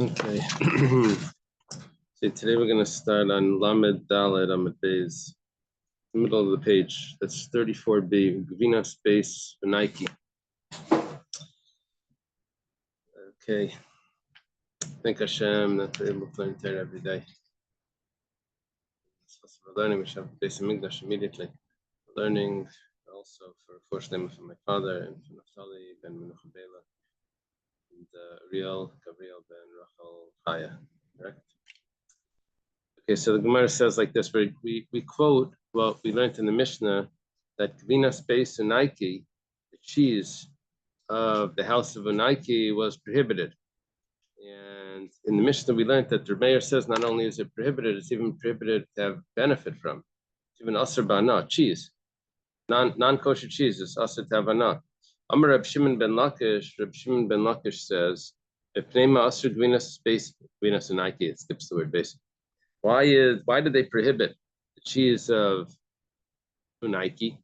Okay. So today we're going to start on Lamed Dalet Amud Beis, the middle of the page. That's 34b, Gvina space Nike. Okay. Thank Hashem that we're able to learn Torah every day. We're learning, we should have Beis Hamikdash immediately. We're learning also for first name from my father and for Naftali ben Menucha Bela and Ariel Gabriel ben Rachel Chaya. Correct? Okay, so the Gemara says like this, we quote what we learned in the Mishnah, that Gvina space Unaiki, the cheese of the house of Unaiki, was prohibited. And in the Mishnah we learned that the Meir says not only is it prohibited, it's even prohibited to have benefit from. It's even asr ba'ana, cheese. Non-kosher cheese is asr to have ana. Amar Reb Shimon ben Lakish says, Pneima asr Gvina space Gvina Unaiki, it skips the word basic. Why did they prohibit the cheese of Unaiki?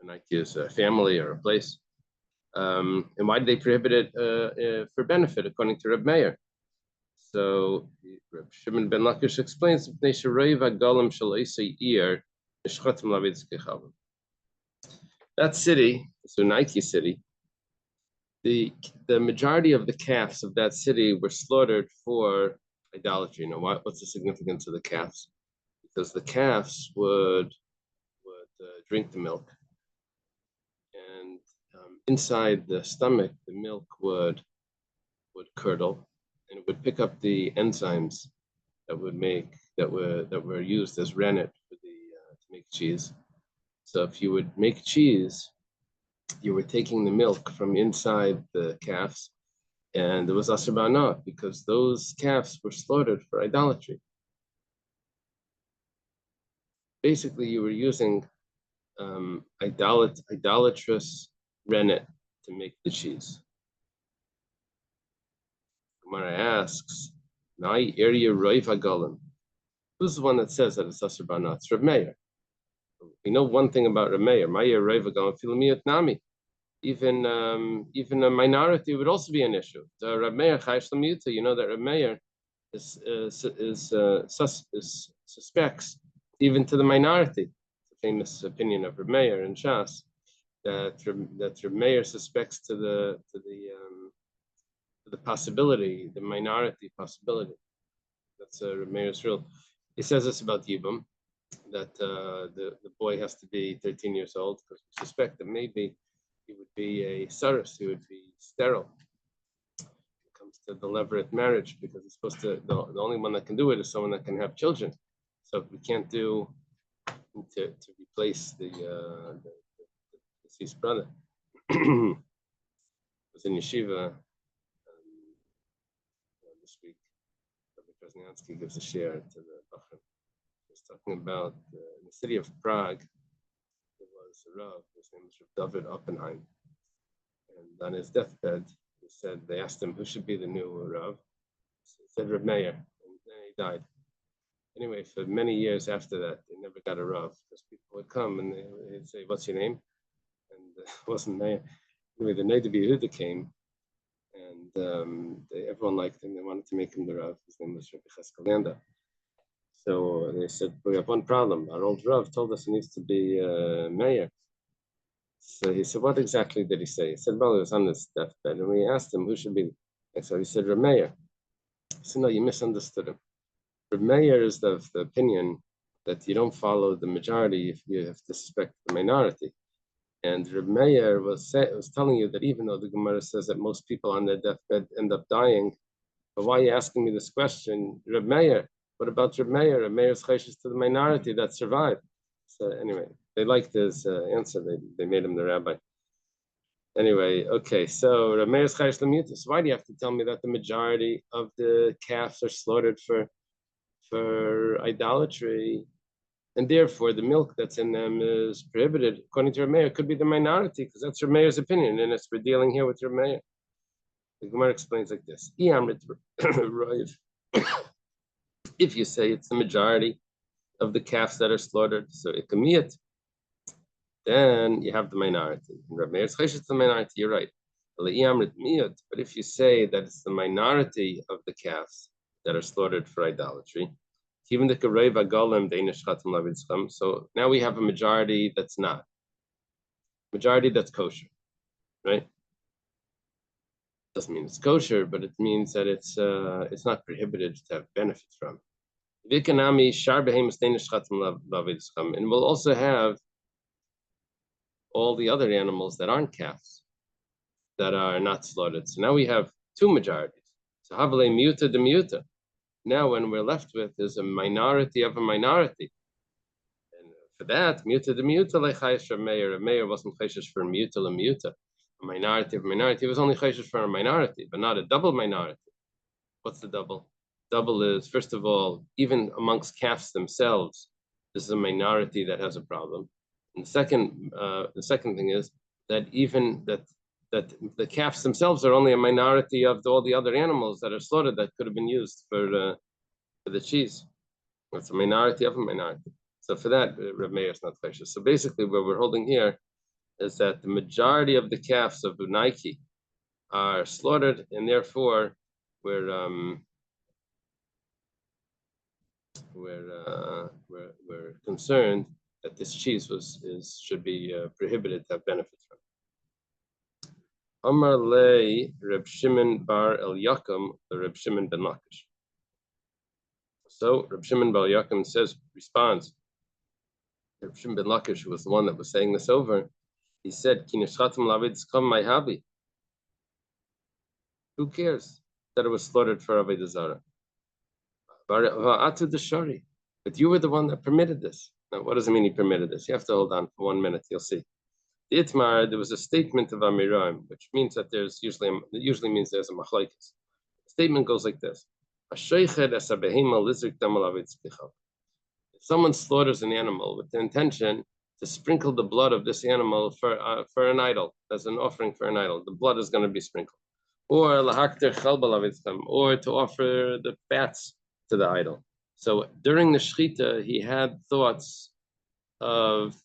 Unaiki is a family or a place. And why did they prohibit it for benefit, according to Reb Meir? So Reb Shimon ben Lakish explains, that city, the Unaiki city, the majority of the calves of that city were slaughtered for idolatry. You know, what's the significance of the calves? Because the calves would drink the milk, and inside the stomach, the milk would curdle, and it would pick up the enzymes that were used as rennet for to make cheese. So if you would make cheese, you were taking the milk from inside the calves. And it was asr ba'ana because those calves were slaughtered for idolatry. Basically, you were using idolatrous rennet to make the cheese. Gemara asks, "Nai area roiv hagalim." Who's the one that says that it's asr ba'ana? It's Reb Meir. We know one thing about Reb Meir. Ma'ir roiv hagalim filamiyat nami. Even a minority would also be an issue. The Reb Meir chayish l'miyuta. You know that Reb Meir suspects even to the minority. It's a famous opinion of Reb Meir in Shas that Reb Meir suspects to the possibility, the minority possibility. That's Reb Meir's rule. He says this about Yibum, that the boy has to be 13 years old because we suspect that maybe he would be a saris, he would be sterile. It comes to the levirate marriage because it's supposed to, the only one that can do it is someone that can have children. So if we can't do to replace the deceased brother. I was in yeshiva this week. Rabbi Krasniansky gives a share to the Bachrim. He's talking about in the city of Prague. There was a Rav, his name was David Oppenheim, and on his deathbed, they asked him who should be the new Rav. He said Reb Meir, and then he died. Anyway, for many years after that, they never got a Rav because people would come and they'd say, "What's your name?" And it wasn't Meir. Anyway, the Neder Yehuda came, and everyone liked him. They wanted to make him the Rav. His name was Rabbi Cheskel. So they said, "We have one problem. Our old Rav told us he needs to be Meir." So he said, "What exactly did he say?" He said, "Well, he was on his deathbed, and we asked him who should be." And so he said, "Reb Meir." I said, "No, you misunderstood him. Reb Meir is the opinion that you don't follow the majority if you have to suspect the minority." And Reb Meir was telling you that even though the Gemara says that most people on their deathbed end up dying, but why are you asking me this question? Reb Meir, what about Reb Meir? Reb Meir is chayshes to the minority that survived. So anyway, they liked his answer. They made him the rabbi. Anyway, okay, so Reb Meir is chayshes l'miyuta. So why do you have to tell me that the majority of the calves are slaughtered for idolatry, and therefore the milk that's in them is prohibited? According to Reb Meir, it could be the minority because that's Reb Meir's opinion, and we're dealing here with Reb Meir. The Gemara explains like this: if you say it's the majority of the calves that are slaughtered, so ikamiyat, then you have the minority. And Reb Meir's chayshes the minority. You're right. But if you say that it's the minority of the calves that are slaughtered for idolatry, even the so now we have a majority that's not. Majority that's kosher, right? Doesn't mean it's kosher, but it means that it's not prohibited to have benefit from. And we'll also have all the other animals that aren't calves, that are not slaughtered. So now we have two majorities. So havale miuta de miuta. Now when we're left with is a minority of a minority. And for that, miuta de miuta lechayish Meir. A Meir wasn't chayish for miuta le miuta. A minority of a minority was only chayish for a minority, but not a double minority. What's the double? Double is, first of all, even amongst calves themselves, this is a minority that has a problem. And the second thing is that even that the calves themselves are only a minority of all the other animals that are slaughtered that could have been used for the cheese. It's a minority of a minority. So for that, Reb Meir is not precious. So basically, what we're holding here is that the majority of the calves of Nike are slaughtered, and therefore we're concerned that this cheese should be prohibited to have benefit from. Amar lei Reb Shimon bar El Yakum, Reb Shimon ben Lakish. So Reb Shimon bar Yakum responds. Reb Shimon ben Lakish, who was the one that was saying this over, he said, "Ki nishchatim lavid skam my habi." Who cares that it was slaughtered for Avodah Zara? But you were the one that permitted this. Now, what does it mean he permitted this? You have to hold on for 1 minute. You'll see. The Itmar, there was a statement of Amiram, which means that usually means there's a machlokes. The statement goes like this: If someone slaughters an animal with the intention to sprinkle the blood of this animal for an idol, as an offering for an idol, the blood is going to be sprinkled, or to offer the fats to the idol. So during the shechita, he had thoughts of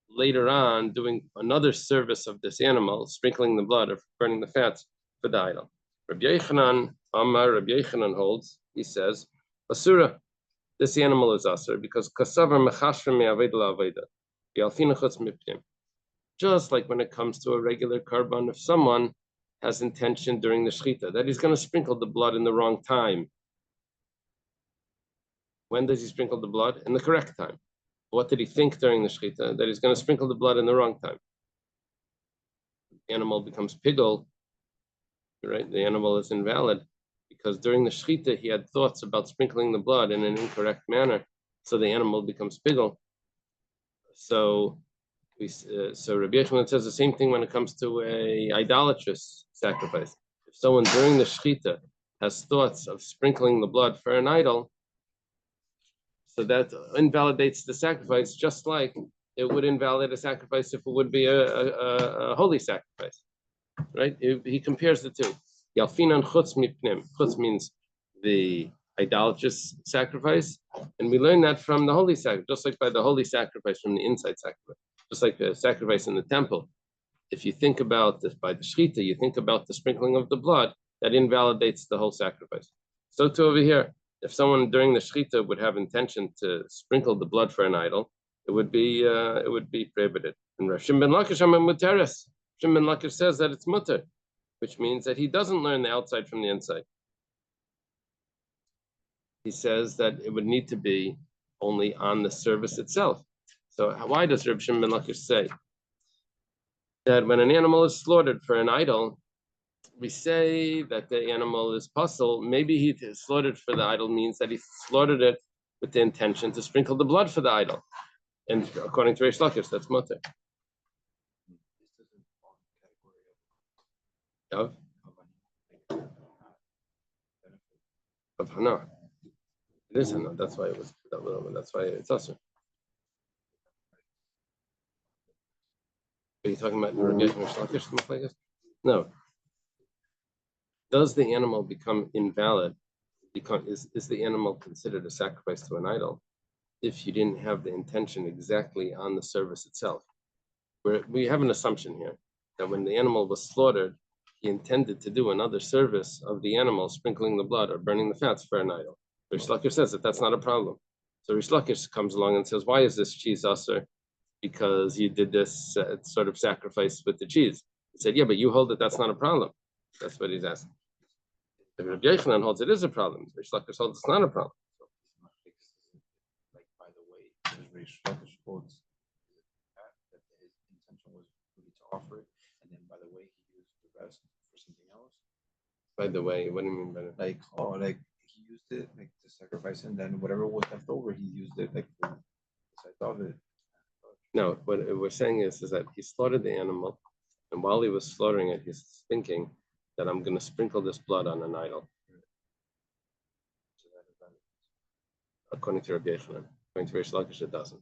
later on doing another service of this animal, sprinkling the blood or burning the fats for the idol. Rabbi Yochanan holds, he says, Asura, this animal is asur because kasavar mechashrim me'aveda la'aveda, yalfina chutz mipnim. Just like when it comes to a regular karban, if someone has intention during the shechita that he's going to sprinkle the blood in the wrong time, when does he sprinkle the blood? In the correct time. What did he think during the shechita? That he's going to sprinkle the blood in the wrong time. The animal becomes pigul, right? The animal is invalid because during the shechita he had thoughts about sprinkling the blood in an incorrect manner, so the animal becomes pigul. So Rabbi Yochanan says the same thing when it comes to a idolatrous sacrifice. If someone during the shechita has thoughts of sprinkling the blood for an idol, so that invalidates the sacrifice, just like it would invalidate a sacrifice if it would be a holy sacrifice, right? He compares the two. Yalfinan chutz mipnim. Chutz means the idolatrous sacrifice, and we learn that from the holy sacrifice, just like by the holy sacrifice from the inside sacrifice, just like the sacrifice in the temple. If you think about this by the shechita, you think about the sprinkling of the blood, that invalidates the whole sacrifice. So too over here. If someone during the shechita would have intention to sprinkle the blood for an idol, it would be prohibited. And Rav Shimon ben Lakish muteres. Shimon ben Lakish says that it's mutter, which means that he doesn't learn the outside from the inside. He says that it would need to be only on the service itself. So why does Rav Shimon ben Lakish say that when an animal is slaughtered for an idol, we say that the animal is puzzle? Maybe he slaughtered for the idol means that he slaughtered it with the intention to sprinkle the blood for the idol. And according to Reish Lakish, that's mutter. Of Hana. It is Hana. That's why it was that little, that's why it's asur. Are you talking about Reish Lakish? No. Does the animal become invalid? Is the animal considered a sacrifice to an idol if you didn't have the intention exactly on the service itself? We have an assumption here that when the animal was slaughtered, he intended to do another service of the animal, sprinkling the blood or burning the fats for an idol. Rish Lakish says that that's not a problem. So Rish Lakish comes along and says, why is this cheese usher? Because you did this sort of sacrifice with the cheese. He said, yeah, but you hold that that's not a problem. That's what he's asking. If Rabbi Yochanan holds it is a problem, Rish Lakish holds it's not a problem. Like, by the way, Rish Lakish holds that his intention was really to offer it, and then by the way, he used the rest for something else. By the way, what do you mean by that? Like, like he used it like to sacrifice, and then whatever was left over, he used it like for the side of it. No, what we're saying is that he slaughtered the animal, and while he was slaughtering it, he's thinking that I'm going to sprinkle this blood on an idol. According to Rabbi Yochanan, according to Rish Lakish, it doesn't.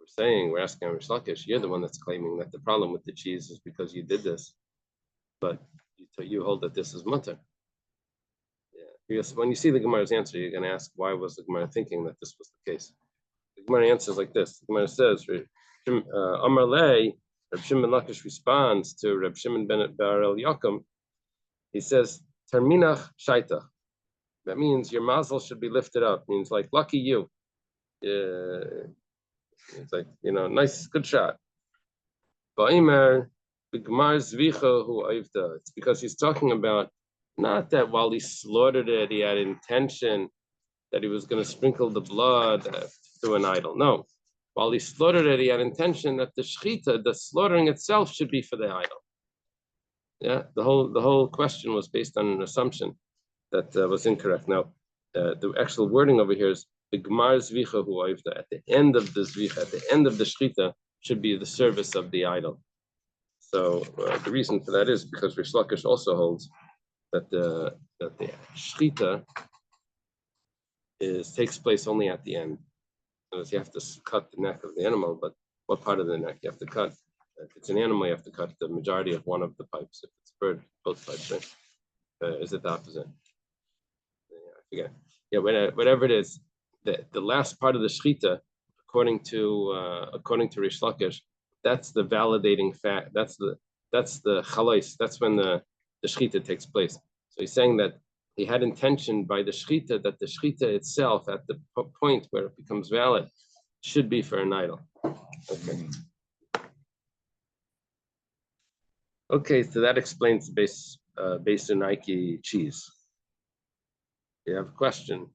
So we're asking Rish Lakish, you're the one that's claiming that the problem with the cheese is because you did this, but you hold that this is mutter. Yeah. Because when you see the Gemara's answer, you're going to ask, why was the Gemara thinking that this was the case? The Gemara answers like this. The Gemara says, Amar Lei, Reb Shimon Lakish responds to Reb Shimon ben Bar El Yakum. He says, Terminach shaitach. That means your mazel should be lifted up. It means like, lucky you. It's like, nice, good shot. It's because he's talking about not that while he slaughtered it, he had intention that he was going to sprinkle the blood to an idol. No. While he slaughtered it, he had intention that the shechita, the slaughtering itself, should be for the idol. Yeah, the whole question was based on an assumption that was incorrect. Now, the actual wording over here is the Gemar Zvicha hu oivda. At the end of the Zvicha, at the end of the shechita, should be the service of the idol. So the reason for that is because Rish Lakish also holds that the shechita takes place only at the end. You have to cut the neck of the animal, but what part of the neck you have to cut? If it's an animal, you have to cut the majority of one of the pipes. If it's a bird, both pipes, right? Is it the opposite? I forget. Yeah, whatever it is, the last part of the shechita, according to Rish Lakish, that's the validating fact. That's the chalais. That's when the shechita takes place. So he's saying that he had intention by the shechita that the shechita itself, at the point where it becomes valid, should be for an idol. Okay. Okay, so that explains the base Nike cheese. You have a question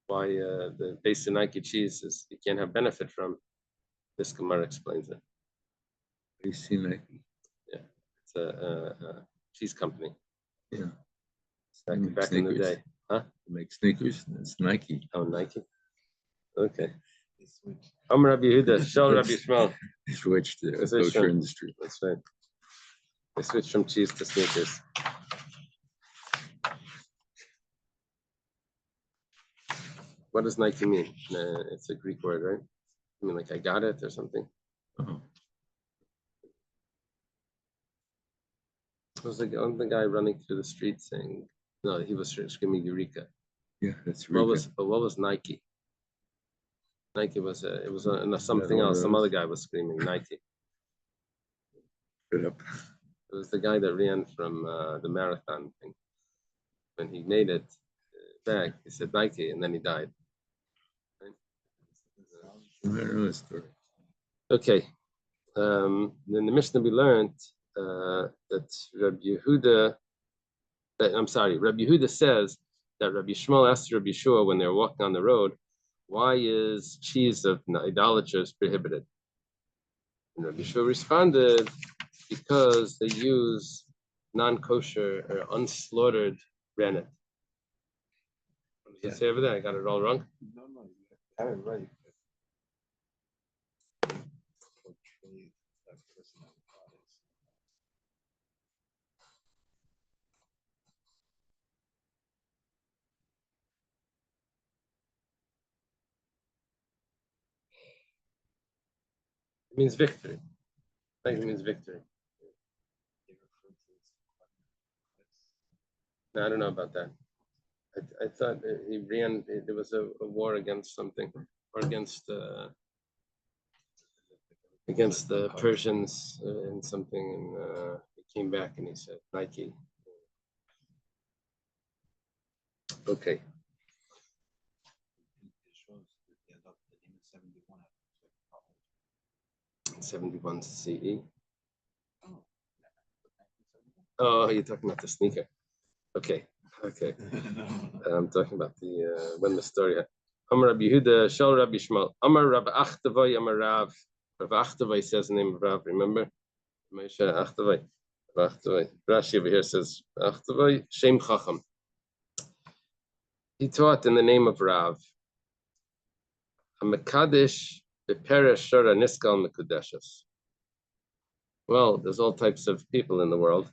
why the base Nike cheese is you can't have benefit from. This Gemara explains it. Base Nike. Yeah, it's a cheese company. Yeah. Back in the day. Huh? They make sneakers. It's Nike. Oh, Nike. Okay. I'm Rabbi Yehuda. Shel Rabbi Yishmael. They switched to the kosher industry. That's right. They switched from cheese to sneakers. What does Nike mean? It's a Greek word, right? I mean, like I got it or something. Uh-huh. Was the guy running through the street saying, no, he was screaming Eureka. Yeah, that's Eureka. What was Nike? Nike was something else. Some other guy was screaming Nike. It was the guy that ran from the marathon thing. When he made it back, he said Nike, and then he died. I don't know the story. Okay. Then the Mishnah we learned that Rabbi Yehuda says that Rabbi Yishmael asked Rabbi Yeshua when they were walking on the road, why is cheese of idolaters prohibited? And Rabbi Yeshua responded, because they use non-kosher or unslaughtered rennet. What did you say over there? I got it all wrong? No, you got it right. It means victory. I think it means victory. No, I don't know about that. I thought he ran. There was a war against something, or against. against the Persians in something, and he came back and he said Nike. Okay. It shows that they adopted the name in 71. 71 CE. Oh, Oh, you're talking about the sneaker. Okay. Okay. no. I'm talking about the when the story. Amar Rabbi Yehuda, Shal Rabbi Shmuel, Amar Rabbi Achtavai, Amar Rav. Rabbi Achtavai says the name of Rav. Remember, Moshe Achtavai. Achtavai. Rashi over here says Achtavai Shem Chacham. He taught in the name of Rav. Hamakadesh beperesh shara niskal mekudeshes. Well, there's all types of people in the world.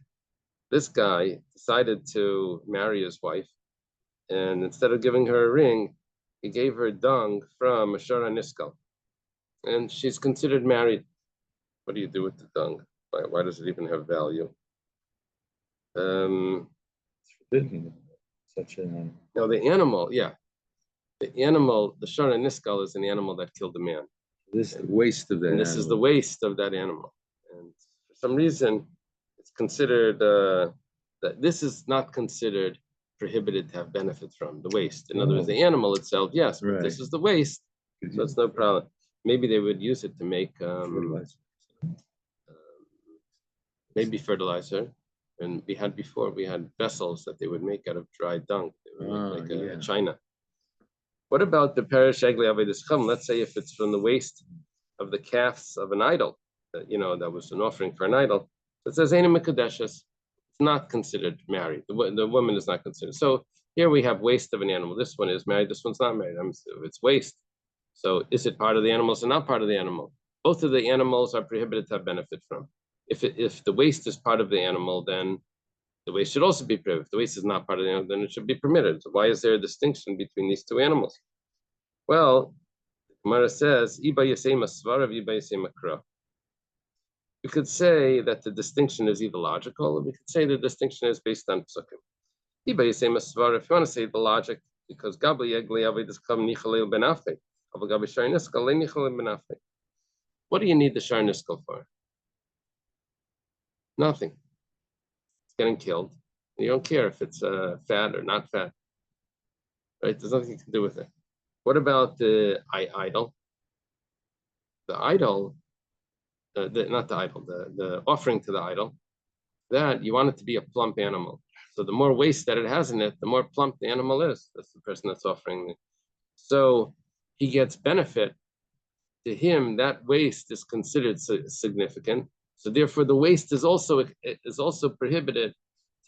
This guy decided to marry his wife, and instead of giving her a ring, he gave her dung from a shara niskal, and she's considered married. What do you do with the dung? Why does it even have value? It's forbidden. Such an No, the animal, yeah. The animal, the shara niskal is an animal that killed a man. this waste of that. And this is the waste of that animal. And for some reason, it's considered that this is not considered prohibited to have benefit from, the waste. In other words, the animal itself, yes, but this Right. is the waste, so it's no problem. Maybe they would use it to make fertilizer. maybe fertilizer. And we had vessels that they would make out of dried dung. They would make like yeah. China. What about the perish egli avodas chum? Let's say if it's from the waste of the calves of an idol, that was an offering for an idol. It says Eina Mikudeshes. It's not considered married. The woman is not considered. So here we have waste of an animal. This one is married. This one's not married. It's waste. So is it part of the animals or not part of the animal? Both of the animals are prohibited to have benefit from. If the waste is part of the animal, then the waste should also be prohibited. If the waste is not part of the animal, then it should be permitted. So why is there a distinction between these two animals? Well, Gemara says, Iba Yasema Svarav, Iba Yasema Kra. We could say that the distinction is either logical, or we could say the distinction is based on psukim. Iba Yasema Svarav, if you want to say the logic, because Gabli Yegli Avedis Kam Nichalil Ben Afe, Gabi Sharniskal, Nichalil Ben Afe. What do you need the Sharniskal for? Nothing. It's getting killed. You don't care if it's fat or not fat. Right? There's nothing you can do with it. What about the idol? The idol, not the idol, the offering to the idol, that you want it to be a plump animal. So the more waste that it has in it, the more plump the animal is. That's the person that's offering it. So he gets benefit. To him, that waste is considered significant. So therefore, the waste is also prohibited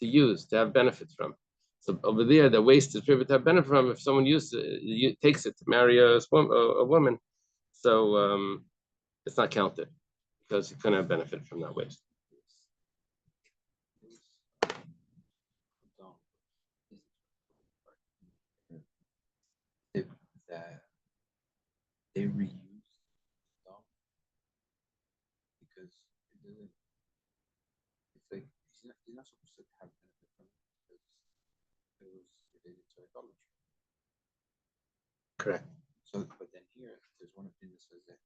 to use, to have benefit from. So over there, the waste is prohibited to have benefit from. If someone takes it to marry a woman, so it's not counted because you couldn't have benefit from that waste. That they reuse dung because it's like he's not supposed to have benefit from it because it was related to idolatry. Correct. So, but then here, there's one opinion that says that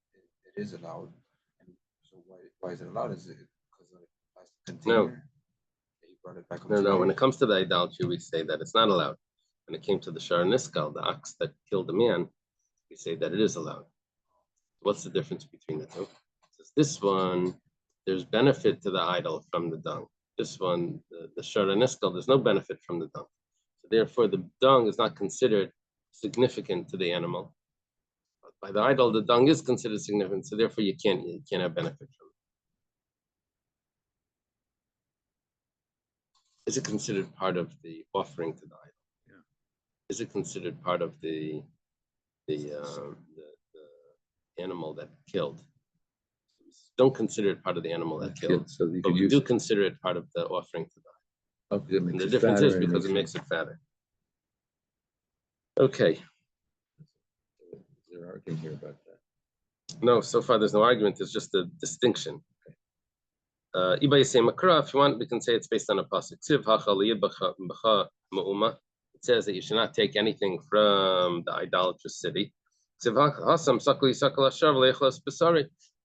it is allowed, and so why is it allowed? Is it because of the plastic container? That you brought it back. No. When it comes to the idolatry, we say that it's not allowed. When it came to the Shara Niskal, the ox that killed the man, we say that it is allowed. What's the difference between the two? This one, there's benefit to the idol from the dung. This one, the Shara Niskal, there's no benefit from the dung. So therefore, the dung is not considered significant to the animal. But by the idol, the dung is considered significant. So therefore, you can't have benefit from it. Is it considered part of the offering to the idol? Yeah. Is it considered part of the animal that killed? Don't consider it part of the animal that killed, so you but we do consider it part of the offering to the idol. And the difference is because it makes it fatter. Okay. Is there an argument here about that? No, so far there's no argument. There's just a distinction. Iba Yisei Makra, if you want, we can say it's based on a pasuk. It says that you should not take anything from the idolatrous city. It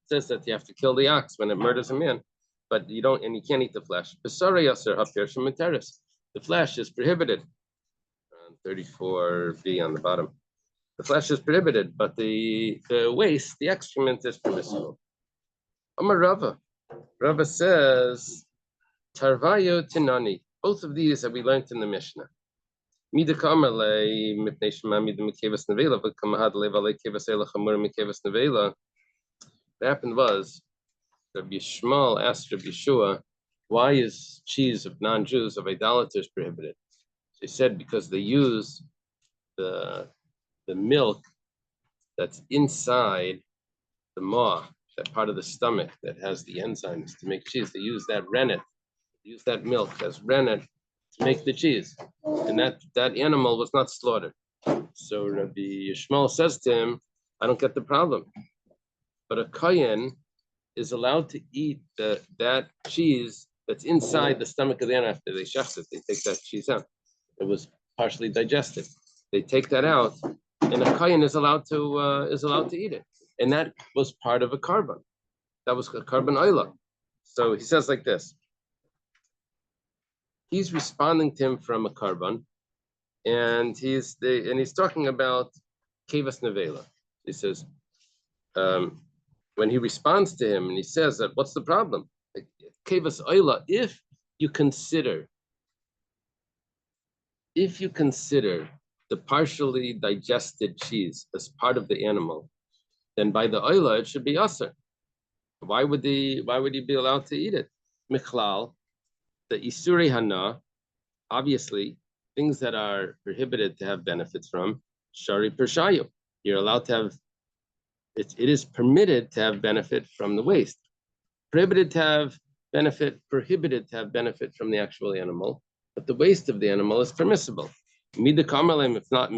says says that you have to kill the ox when it murders a man, but you don't, and you can't eat the flesh. The flesh is prohibited. 34b on the bottom. The flesh is prohibited, but the waste, the excrement, is permissible. Amar Rava. Rava says, Tarvayo Tinani. Both of these that we learned in the Mishnah. What happened was, Rabbi Yishmael asked Rabbi Yeshua, why is cheese of non-Jews, of idolaters, prohibited? They said because they use the milk that's inside the maw, that part of the stomach that has the enzymes to make cheese. They use that rennet, use that milk as rennet to make the cheese. And that animal was not slaughtered. So Rabbi Yishmael says to him, I don't get the problem. But a kohen is allowed to eat that cheese that's inside the stomach of the animal after they shecht it. They take that cheese out. It was partially digested. They take that out, and a kohen is allowed to eat it. And that was part of a carbon. That was a carbon oila. So he says like this. He's responding to him from a carbon, and he's talking about kevas nevela. He says, when he responds to him and he says that, what's the problem? Kevas oila, if you consider the partially digested cheese as part of the animal, then by the oila it should be aser. Why would he be allowed to eat it? Michlal, the isuri hana, obviously things that are prohibited to have benefits from, shari pershayu. You're allowed to have it is permitted to have benefit from the waste. Prohibited to have benefit from the actual animal, but the waste of the animal is permissible. If not,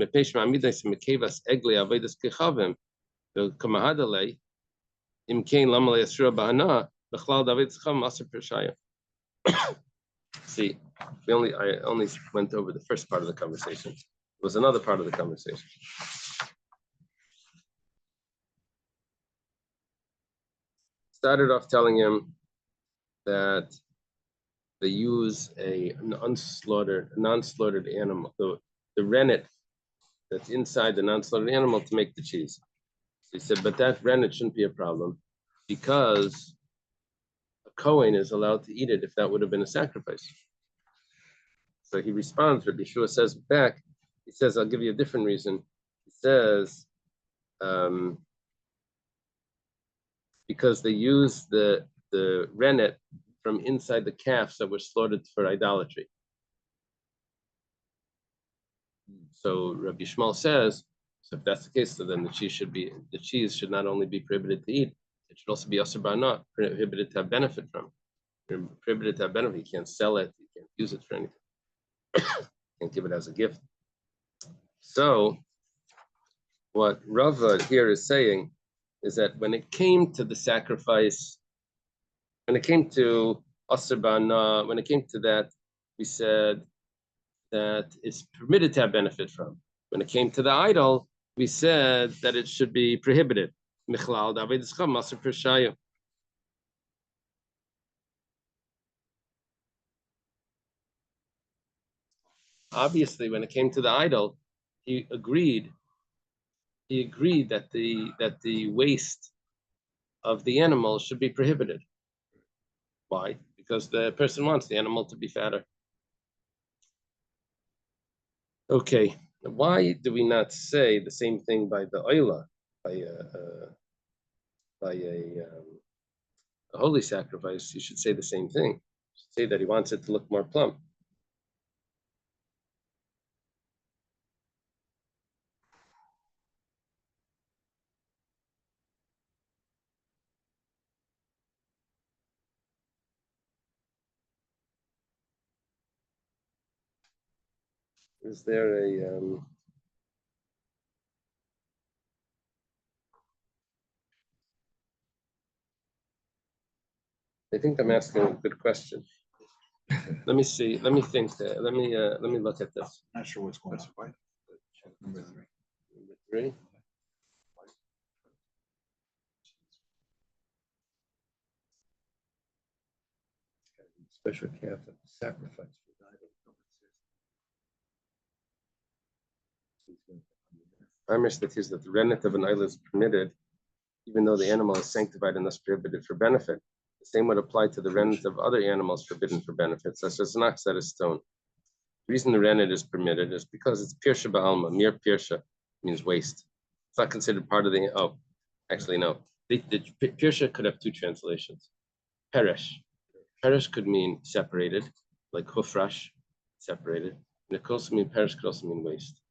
see, I only went over the first part of the conversation. It was another part of the conversation. Started off telling him that they use a non-slaughtered animal, the rennet that's inside the non-slaughtered animal to make the cheese. So he said, but that rennet shouldn't be a problem because a kohen is allowed to eat it if that would have been a sacrifice. So he responds, Rabbi Yeshua says back, he says, I'll give you a different reason. He says, because they use the rennet from inside the calves that were slaughtered for idolatry. So Rabbi Yishmael says, so if that's the case, so then the cheese should not only be prohibited to eat, it should also be aser ba'ana, prohibited to have benefit from. Prohibited to have benefit. You can't sell it, you can't use it for anything. You can't give it as a gift. So what Rava here is saying is that when it came to the sacrifice, when it came to aser ba'ana, when it came to that, we said that it's permitted to have benefit from. When it came to the idol, we said that it should be prohibited. Obviously, when it came to the idol, he agreed that the waste of the animal should be prohibited. Why? Because the person wants the animal to be fatter. Okay, why do we not say the same thing by the oila, by a holy sacrifice? You should say the same thing. You should say that he wants it to look more plump. Is there a I think I'm asking a good question. Let me see. Let me think. Let me look at this. Not sure what's going on. Number 3. Number 3. Special calf that was sacrificed for the idol. Amish that is that the rennet of an idol is permitted, even though the animal is sanctified and thus prohibited for benefit. The same would apply to the rennet of other animals forbidden for benefit, such as an ox that is stoned. The reason the rennet is permitted is because it's pirsha ba'alma. Mere pirsha means waste. It's not considered part of the. Oh, actually no. The pirsha could have two translations. Perish. Perish could mean separated, like hufrash, separated. And it could also mean perish could also mean waste.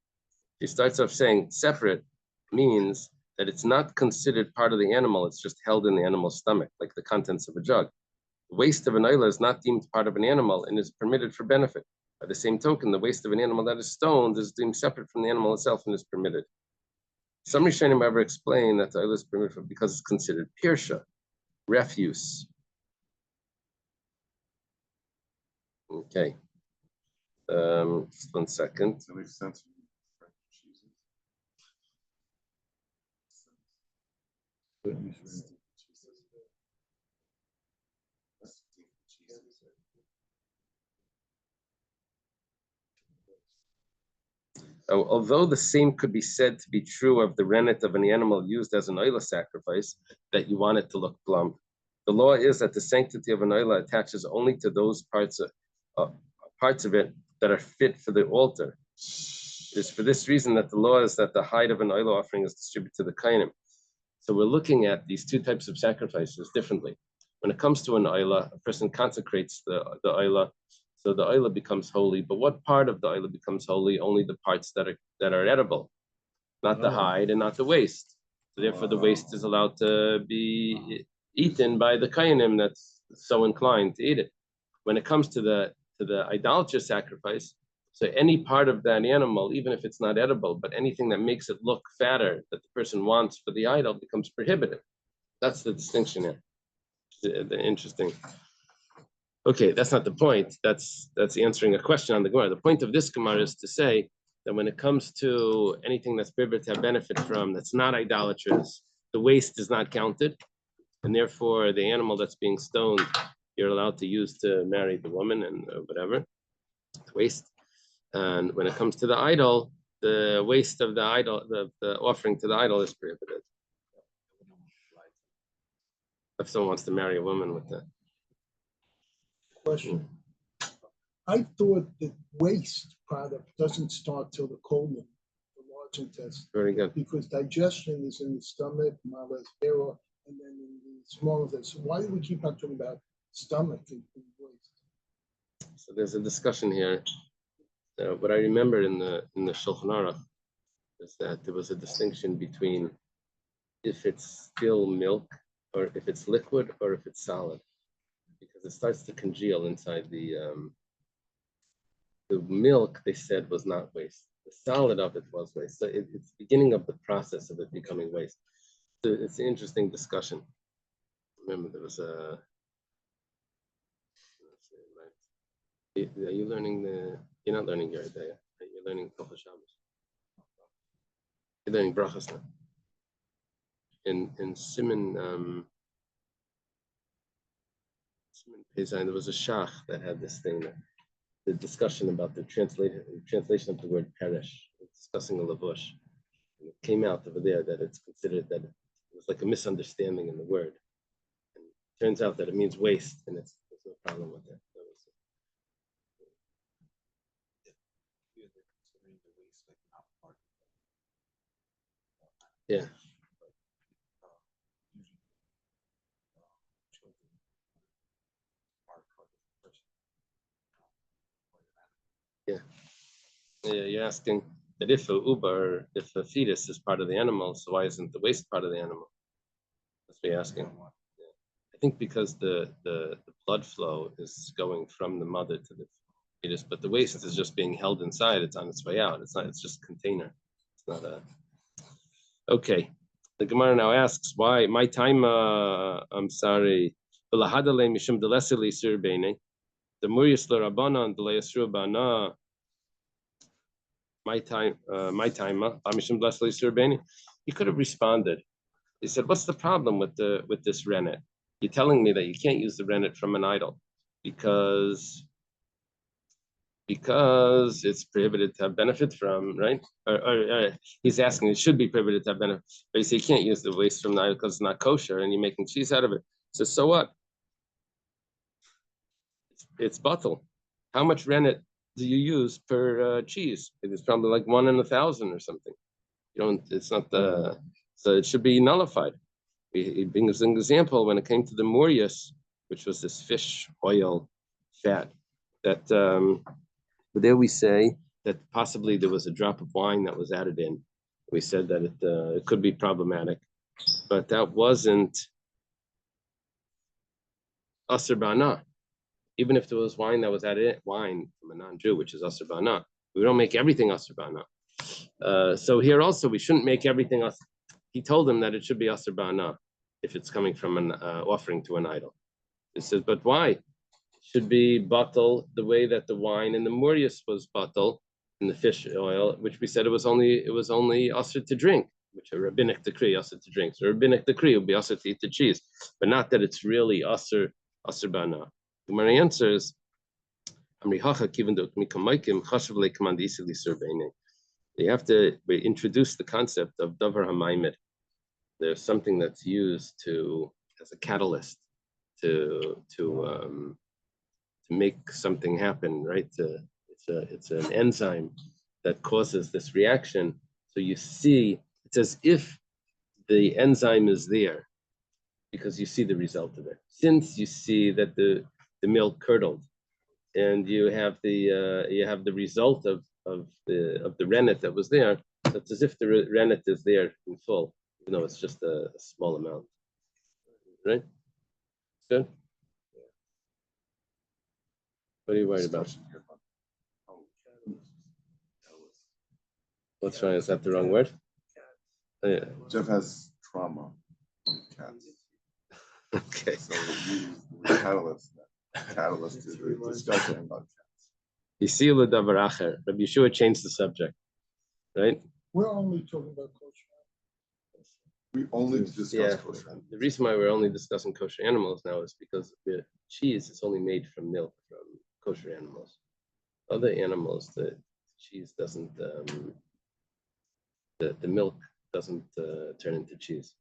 He starts off saying separate means that it's not considered part of the animal, it's just held in the animal's stomach, like the contents of a jug. The waste of an oila is not deemed part of an animal and is permitted for benefit. By the same token, the waste of an animal that is stoned is deemed separate from the animal itself and is permitted. Some Rishonim ever explain that the oila is permitted because it's considered pirsha, refuse. Okay. Just 1 second. That makes sense. Although the same could be said to be true of the rennet of an animal used as an oila sacrifice, that you want it to look plump, the law is that the sanctity of an oila attaches only to those parts of it that are fit for the altar. It is for this reason that the law is that the hide of an oila offering is distributed to the kainim. So we're looking at these two types of sacrifices differently. When it comes to an oila, a person consecrates the oila, so the oila becomes holy. But what part of the oila becomes holy? Only the parts that are edible, not the hide and not the waste. So therefore, the waste is allowed to be eaten by the kainim that's so inclined to eat it. When it comes to the idolatrous sacrifice, so any part of that animal, even if it's not edible, but anything that makes it look fatter that the person wants for the idol becomes prohibited. That's the distinction here. The interesting. Okay, that's not the point. That's answering a question on the Gemara. The point of this Gemara is to say that when it comes to anything that's prohibited to have benefit from, that's not idolatrous, the waste is not counted, and therefore the animal that's being stoned, you're allowed to use to marry the woman and whatever, the waste. And when it comes to the idol, the waste of the idol, the offering to the idol is prohibited. If someone wants to marry a woman with that. Question. I thought the waste product doesn't start till the colon, the large intestine. Very good. Because digestion is in the stomach, malasphera, and then in the small intestine. So why do we keep on talking about stomach and waste? So there's a discussion here. What I remember in the Shulchan Aruch is that there was a distinction between if it's still milk or if it's liquid or if it's solid, because it starts to congeal inside the milk. They said was not waste. The solid of it was waste. So it's beginning of the process of it becoming waste. So it's an interesting discussion. Remember, there was a. Are you learning the? You're not learning Yoreh Deah. You're learning Tocha Shabbos. You're learning brachas now. In Siman Pezayin, there was a shach that had this thing, the discussion about the translation of the word perish, discussing a lavush. And it came out over there that it's considered that it was like a misunderstanding in the word. And it turns out that it means waste, and there's no problem with that. Yeah. Yeah. You're asking that if a fetus is part of the animal, so why isn't the waste part of the animal? That's what you're asking. Yeah. I think because the blood flow is going from the mother to the fetus, but the waste is just being held inside. It's on its way out. It's just a container. It's not a. Okay. The Gemara now asks why my time. I'm sorry. The Murius Rabbanan, the Leisru Bana, my time, he could have responded. He said, what's the problem with this rennet? You're telling me that you can't use the rennet from an idol. because it's prohibited to have benefit from, right? Or he's asking, it should be prohibited to have benefit, but you say you can't use the waste from the idol because it's not kosher, and you're making cheese out of it. So what? It's bottle. How much rennet do you use per cheese? It's probably like 1 in 1,000 or something. You don't. It's not the. So it should be nullified. He brings an example when it came to the morius, which was this fish oil fat. That there we say that possibly there was a drop of wine that was added in. We said that it could be problematic, but that wasn't asr ba'ana. Even if there was wine that was added in, wine from a non-Jew, which is asr ba'ana, we don't make everything asr ba'ana. So here also we shouldn't make everything asr. He told him that it should be asr ba'ana if it's coming from an offering to an idol. He says, but why? It should be bottle the way that the wine in the morius was bottle in the fish oil, which we said it was only asr to drink, which a rabbinic decree asr to drink. So a rabbinic decree would be asr to eat the cheese, but not that it's really asr ba'ana. My answer is, you have to introduce the concept of davar hamaymed. There's something that's used as a catalyst to make something happen, right? It's an enzyme that causes this reaction. So you see, it's as if the enzyme is there because you see the result of it. Since you see that the milk curdled, and you have the result of the rennet that was there. It's as if the rennet is there in full, even though it's just a small amount. Right? Good. What are you worried about? What's wrong? Is that the wrong word? Yeah. Jeff has trauma on cats. Okay. So we use the catalyst to the discussion about cats. You see the davar acher. Rabbi Yeshua changed the subject, right? We're only talking about kosher. We only discuss kosher. The reason why we're only discussing kosher animals now is because the cheese is only made from milk from kosher animals. Other animals, the cheese doesn't, the milk doesn't turn into cheese.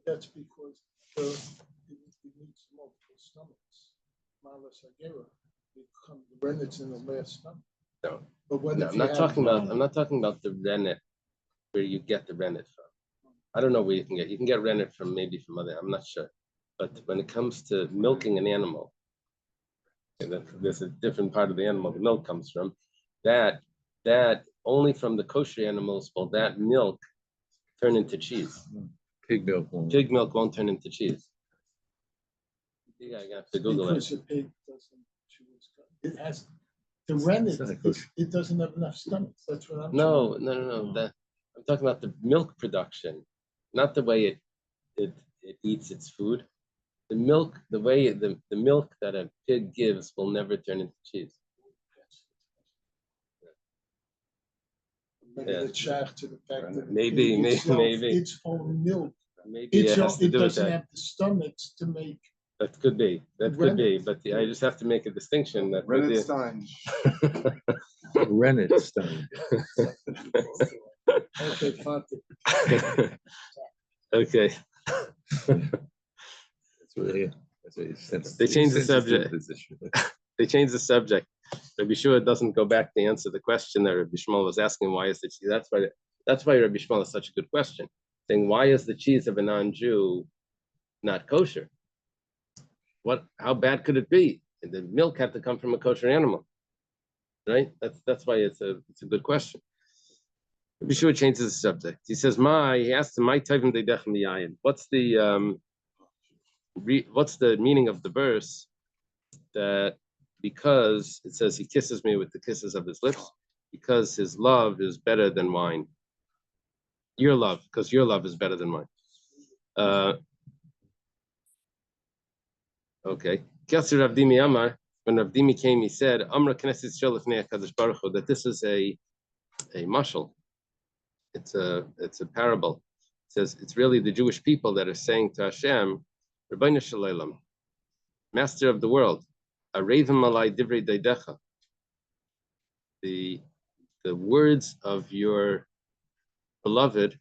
That's because it needs multiple stomachs. Malas agera, the rennet's in the last stomach. No, but what no, if I'm not talking about the rennet where you get the rennet from. I don't know where you can get. You can get rennet from maybe from other. I'm not sure, but when it comes to milking an animal, there's a different part of the animal the milk comes from. That only from the kosher animals will that milk turn into cheese. Pig milk won't. Pig milk won't turn into cheese. Yeah, I have to Google because it. a pig doesn't chew its gut. It has the rennet. It doesn't have enough stomachs. That's what I'm No. saying. I'm talking about the milk production, not the way it eats its food. The milk, the way the milk that a pig gives will never turn into cheese. Maybe it's shaykh to the fact that Maybe its own milk. Maybe it has to do with doesn't that. have the stomachs to make. That could be. That could be. But I just have to make a distinction that Rennet Stein. Rennet Stein. Okay, fuck it. Okay. They changed the subject. They changed the subject. Rabbi Shua doesn't go back to answer the question that Rabbi Shmuel was asking. Why is the cheese? That's why Rabbi Shmuel is such a good question. Saying, why is the cheese of a non-Jew not kosher? How bad could it be? The milk had to come from a kosher animal, right? That's why it's a good question. Rabbi Shua changes the subject. He says, he asks him, what's the meaning of the verse that because it says he kisses me with the kisses of his lips, because his love is better than wine. Your love, because your love is better than mine. Okay. When Rav Dimi came, he said, that this is a mashal. It's a parable. It says it's really the Jewish people that are saying to Hashem, Rabbeinu Shalom, Master of the world, Arevim Malai Divrei Deidecha. The words of your beloved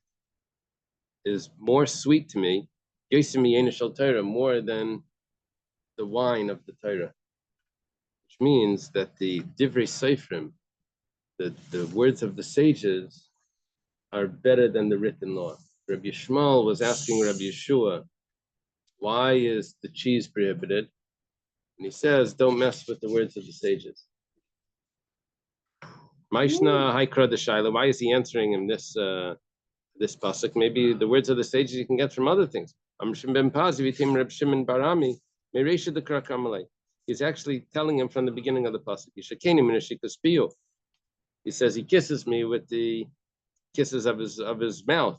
is more sweet to me, more than the wine of the Torah, which means that the Divrei Seifrim, the words of the sages, are better than the written law. Rabbi Yishmael was asking Rabbi Yeshua, why is the cheese prohibited? And he says, don't mess with the words of the sages. Maishna Haikra the Shaila, why is he answering him this pasuk? Maybe the words of the sages you can get from other things. He's actually telling him from the beginning of the pasuk. He says he kisses me with the kisses of his mouth.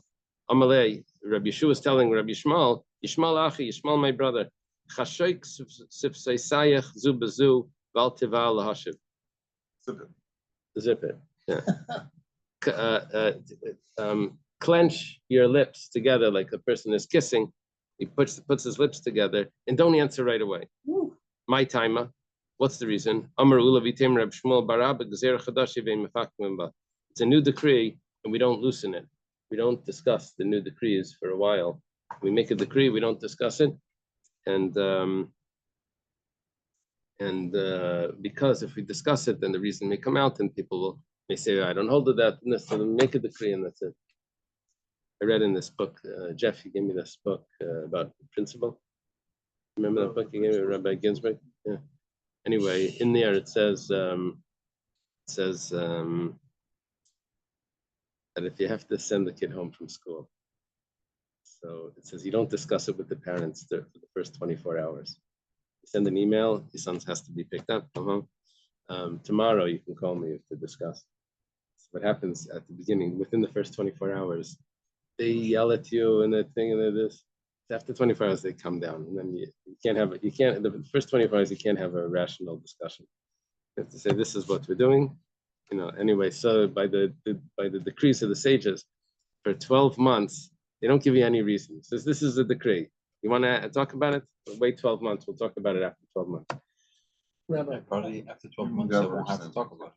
Amalei, Rabbi Yeshua is telling Rabbi Yishmael, Yishmael Achi, Yishmael my brother, Chashoik Sifseisayach Zubazu Val Tiva Lahashiv. Zip it. Yeah. Clench your lips together like the person is kissing. He puts his lips together and don't answer right away. My timer. What's the reason? It's a new decree and we don't loosen it. We don't discuss the new decrees for a while. We make a decree, we don't discuss it. And because if we discuss it, then the reason may come out and people may say, I don't hold to that, and so make a decree and that's it. I read in this book, Jeff, you gave me this book about principle. Remember that book you gave me, Rabbi Ginsburg? Yeah. Anyway, in there it says that if you have to send the kid home from school, so it says you don't discuss it with the parents for the first 24 hours. You send an email, your son has to be picked up. Tomorrow you can call me to discuss. So what happens at the beginning, within the first 24 hours, they yell at you and that thing and this. After 24 hours, they come down, and then you can't have it. You can't. The first 24 hours, you can't have a rational discussion. You have to say, "This is what we're doing," Anyway, so by the decrees of the sages, for 12 months, they don't give you any reason. It says this is a decree. You want to talk about it? Wait 12 months. We'll talk about it after 12 months. Rabbi, probably after 12 months, they won't have to talk about it.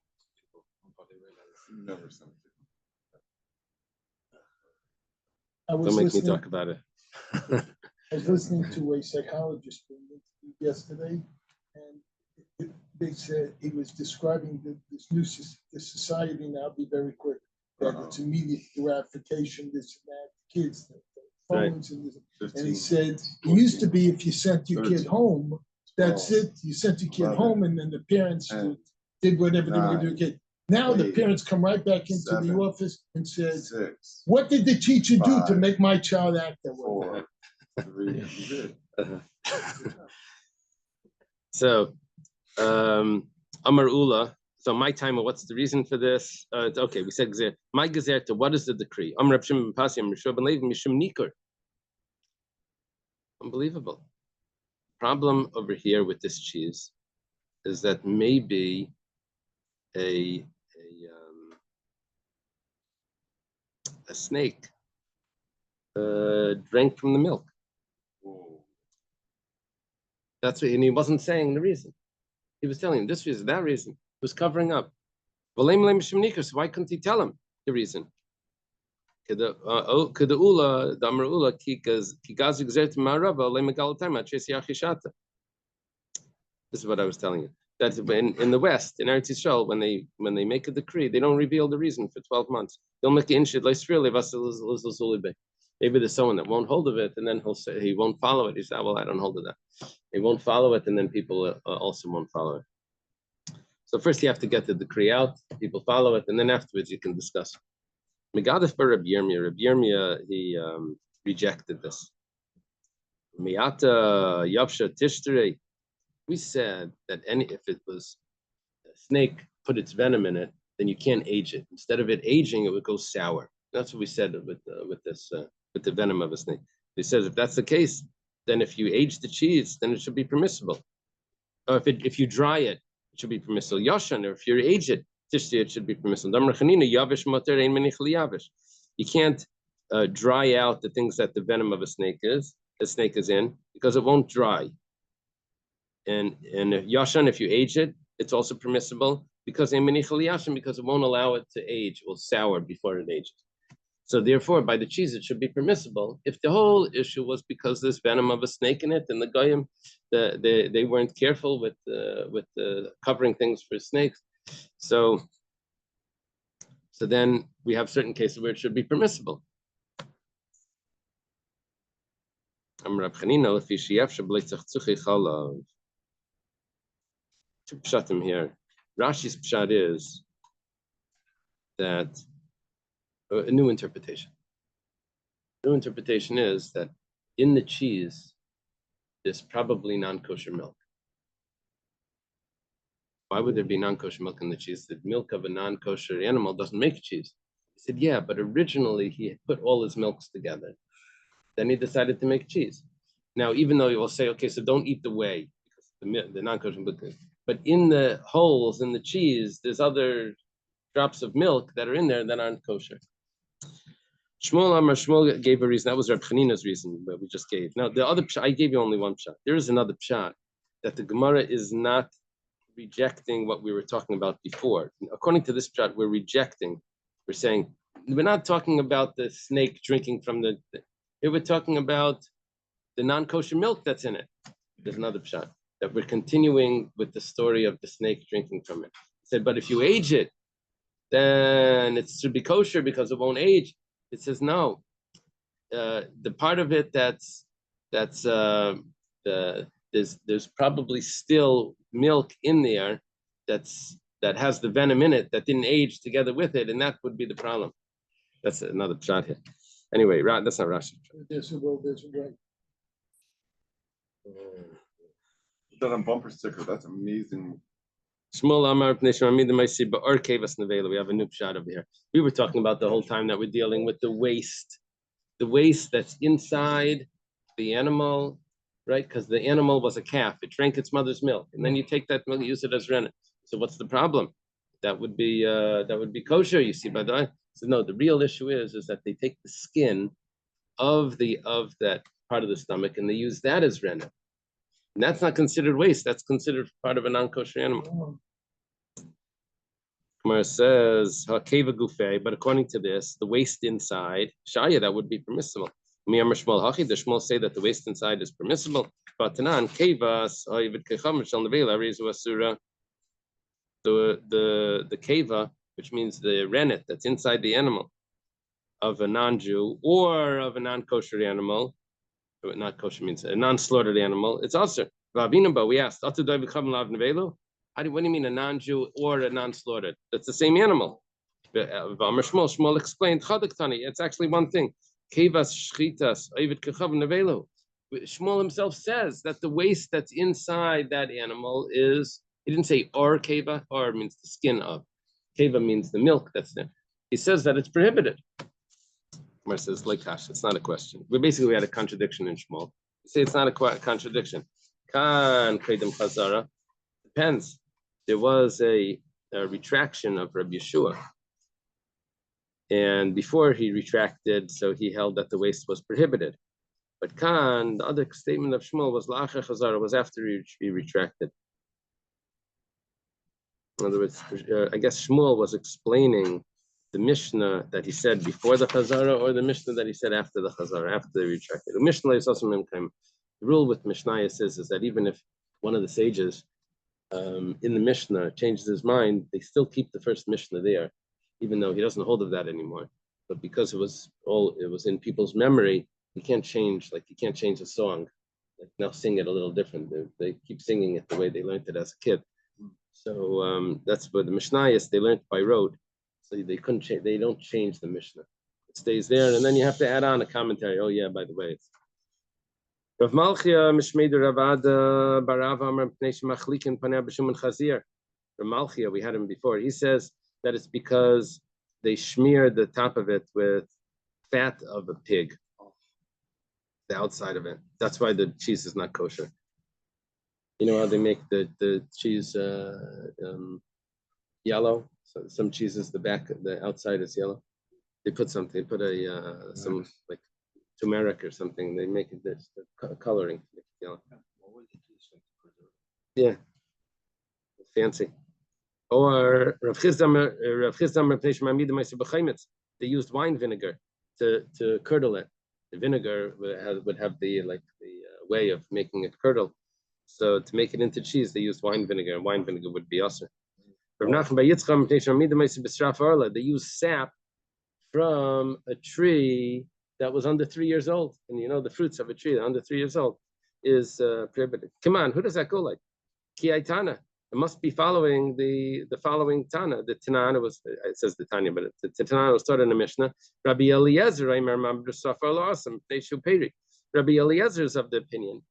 Never sent it. Don't make me talk about it. I was listening to a psychologist yesterday, and they said he was describing this new society now. Be very quick. That it's immediate gratification, this and that, kids, the phones, and this. 15, And he said, 14, it used to be if you sent your 13, kid home, that's 12, it. You sent your kid 11, home, and then the parents 10, did whatever they were going to do with the kid. Now the 8, parents come right back into 7, the office and said, 6, what did the teacher do to 5, make my child act that way? 4, 3. You did. So, Amar Ula. So my timer, what's the reason for this? Okay, we said Gezer. My Gezerta, what is the decree? Amar Reb Shimon ben Pasi, Amar Reb ben Levi, Mishum Nikur. Unbelievable. Problem over here with this cheese is that maybe a snake drank from the milk. That's what, and he wasn't saying the reason. He was telling him this reason, that reason. He was covering up. So why couldn't he tell him the reason? This is what I was telling you. That in the West, in Eretz Yisrael, when they make a decree, they don't reveal the reason for 12 months. They'll make the inshid. Maybe there's someone that won't hold of it, and then he'll say he won't follow it. He said, "Well, I don't hold of that." He won't follow it, and then people also won't follow it. So first you have to get the decree out, people follow it, and then afterwards you can discuss. Megadif bar Rabbi Yirmiyah, he rejected this. Miyata Yavsha Tishteri, we said that if it was a snake put its venom in it, then you can't age it. Instead of it aging, it would go sour. That's what we said with the venom of a snake. He says if that's the case, then if you age the cheese, then it should be permissible. Or if you dry it, it should be permissible. Yashan, or if you age it, it should be permissible. You can't dry out the things that the venom of a snake is in, because it won't dry. And Yashan, if you age it, it's also permissible because it won't allow it to age. It will sour before it ages. So therefore, by the cheese, it should be permissible. If the whole issue was because there's venom of a snake in it, and the goyim, they weren't careful with covering things for snakes, so then we have certain cases where it should be permissible. Two pshatim here. Rashi's pshat is that a new interpretation. The new interpretation is that in the cheese, there's probably non-kosher milk. Why would there be non-kosher milk in the cheese? The milk of a non-kosher animal doesn't make cheese. He said, yeah, but originally he put all his milks together. Then he decided to make cheese. Now, even though he will say, okay, so don't eat the whey, because the non-kosher milk, but in the holes in the cheese, there's other drops of milk that are in there that aren't kosher. Shmuel gave a reason. That was Reb Chanina's reason that we just gave. Now, the other pshat, I gave you only one pshat. There is another pshat that the Gemara is not rejecting what we were talking about before. According to this pshat, we're rejecting. We're saying we're not talking about the snake drinking from the. Here we're talking about the non-kosher milk that's in it. There's another pshat that we're continuing with the story of the snake drinking from it. He said, but if you age it, then it should be kosher because it won't age. It says no. The part of it there's probably still milk in there that has the venom in it that didn't age together with it, and that would be the problem. That's another pshat here. Anyway, that's not Rashi. There's a will, there's a way. Put that on bumper sticker. That's amazing. Shmuel Amar Pnei Shemamid Maisi Ba'or Kevas Nevela. We have a new shot over here. We were talking about the whole time that we're dealing with the waste that's inside the animal, right? Because the animal was a calf; it drank its mother's milk, and then you take that milk, use it as rennet. So what's the problem? That would be kosher. You see, by the so no. The real issue is that they take the skin of that part of the stomach and they use that as rennet. And that's not considered waste. That's considered part of a non-kosher animal. Gemara says, "Hakeva gufei," but according to this, the waste inside, shaya, that would be permissible. Miyamar Shmuel Hachi, the Shmuel say that the waste inside is permissible. But Tanan kevas oivid kecham shel nevela rezu asura. The keva, which means the rennet that's inside the animal of a non-Jew or of a non-kosher animal. Not kosher means a non-slaughtered animal. It's also we asked, what do you mean a non-Jew or a non-slaughtered? That's the same animal. Shmuel explained, it's actually one thing. Shmuel himself says that the waste that's inside that animal is, he didn't say or keva, or means the skin of. Keva means the milk that's there. He says that it's prohibited. Gemara says, like Kash, it's not a question. We had a contradiction in Shmuel. You say it's not a contradiction. Kan Kedem Chazara. Depends. There was a retraction of Rabbi Yeshua. And before he retracted, so he held that the waste was prohibited. But Kan, the other statement of Shmuel was La'achar Chazara, was after he retracted. In other words, I guess Shmuel was explaining the Mishnah that he said before the Chazara or the Mishnah that he said after the Chazara, after they retracted. The Mishnah is also the rule with Mishnah is that even if one of the sages in the Mishnah changes his mind, they still keep the first Mishnah there, even though he doesn't hold of that anymore. But because it was in people's memory, you can't change a song. Like now sing it a little different. They keep singing it the way they learned it as a kid. So that's what the Mishnah is. They learned by rote. So they couldn't change. They don't change the Mishnah. It stays there, and then you have to add on a commentary. Oh yeah, by the way, it's Rav Malchia Mishmeidu Ravada Barav Amar Pnei Shemachlikin Panei B'Shum and Chazir. Rav Malchia, we had him before. He says that it's because they smeared the top of it with fat of a pig, the outside of it. That's why the cheese is not kosher. You know how they make the cheese yellow? So some cheeses, the outside is yellow. They put some like turmeric or something. They make it this coloring yellow. Yeah, fancy. Or Rav Chisda, they used wine vinegar to curdle it. The vinegar would have the way of making it curdle. So to make it into cheese, they used wine vinegar, and wine vinegar would be usher. They use sap from a tree that was under 3 years old, and the fruits of a tree under 3 years old is prohibited. Come on, who does that go like? Kiaitana. It must be following the following Tana. The Tanana was, it says the Tanya, but the Tanana was started in the Mishnah. Rabbi Eliezer, Rabbi Eliezer is of the opinion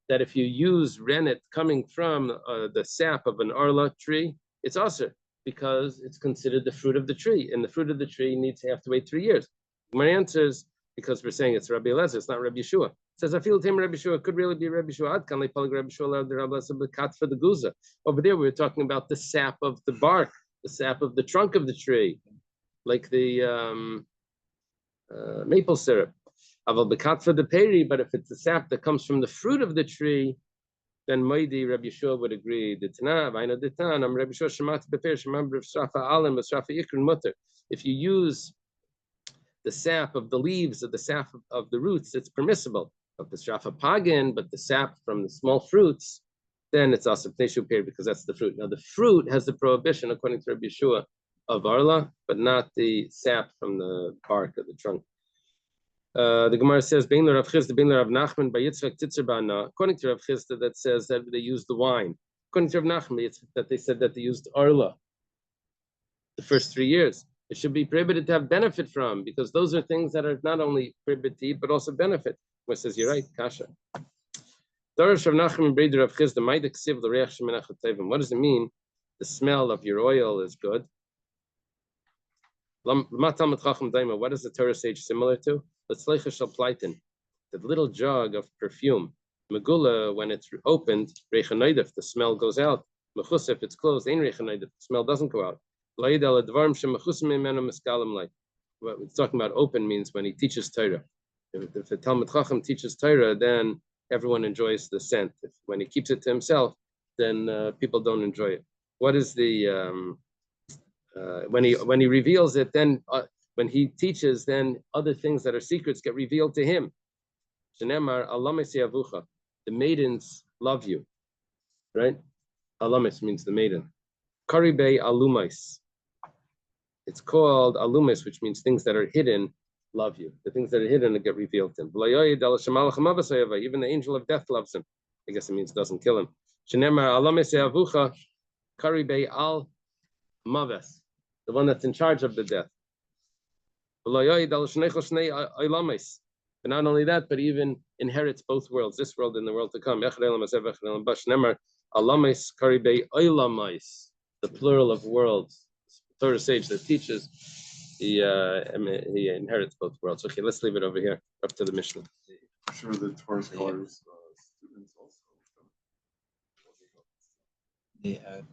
that if you use rennet coming from the sap of an arla tree, it's also because it's considered the fruit of the tree, and the fruit of the tree needs to have to wait 3 years. My answer is because we're saying it's Rabbi Eliezer, it's not Rabbi Yeshua. It says I feel Rabbi Yeshua could really be Rabbi Yeshua. Can Rabbi Yeshua for the guza? Over there, we were talking about the sap of the bark, the sap of the trunk of the tree, like the maple syrup. Aval bekat for the peri, but if it's the sap that comes from the fruit of the tree, then Moidi Rabbi Yeshua would agree. If you use the sap of the leaves or the sap of the roots, it's permissible. Of the strafa pagan, but the sap from the small fruits, then it's also pneshu period because that's the fruit. Now the fruit has the prohibition, according to Rabbi Yeshua, of arla, but not the sap from the bark of the trunk. The Gemara says, "Bein Rav Chisda, bein Rav Nachman, by Yitzchak Titzer Ba'ana." According to Rav Chisda, that says that they used the wine. According to Rav Nachman, it's that they said that they used arla. The first 3 years, it should be prohibited to have benefit from, because those are things that are not only prohibited to eat but also benefit. Where says you're right, kasha. What does it mean? The smell of your oil is good. What is the Torah sage similar to? The little jug of perfume. Megula, when it's opened, the smell goes out. Mechus, if it's closed, the smell doesn't go out. What it's talking about open means when he teaches Torah. If the Talmud Chacham teaches Torah, then everyone enjoys the scent. When he keeps it to himself, then people don't enjoy it. What is the when he reveals it? Then when he teaches, then other things that are secrets get revealed to him. The maidens love you, right? Alamis means the maiden. Karibei alumais. It's called alumis, which means things that are hidden love you. The things that are hidden get revealed to him. Even the angel of death loves him. I guess it means doesn't kill him. Karibei al maves, the one that's in charge of the death. But not only that, but even inherits both worlds, this world and the world to come. The plural of worlds. Torah sage that teaches, he inherits both worlds. Okay, let's leave it over here, up to the Mishnah. I'm sure the Torah scholars, students also. They had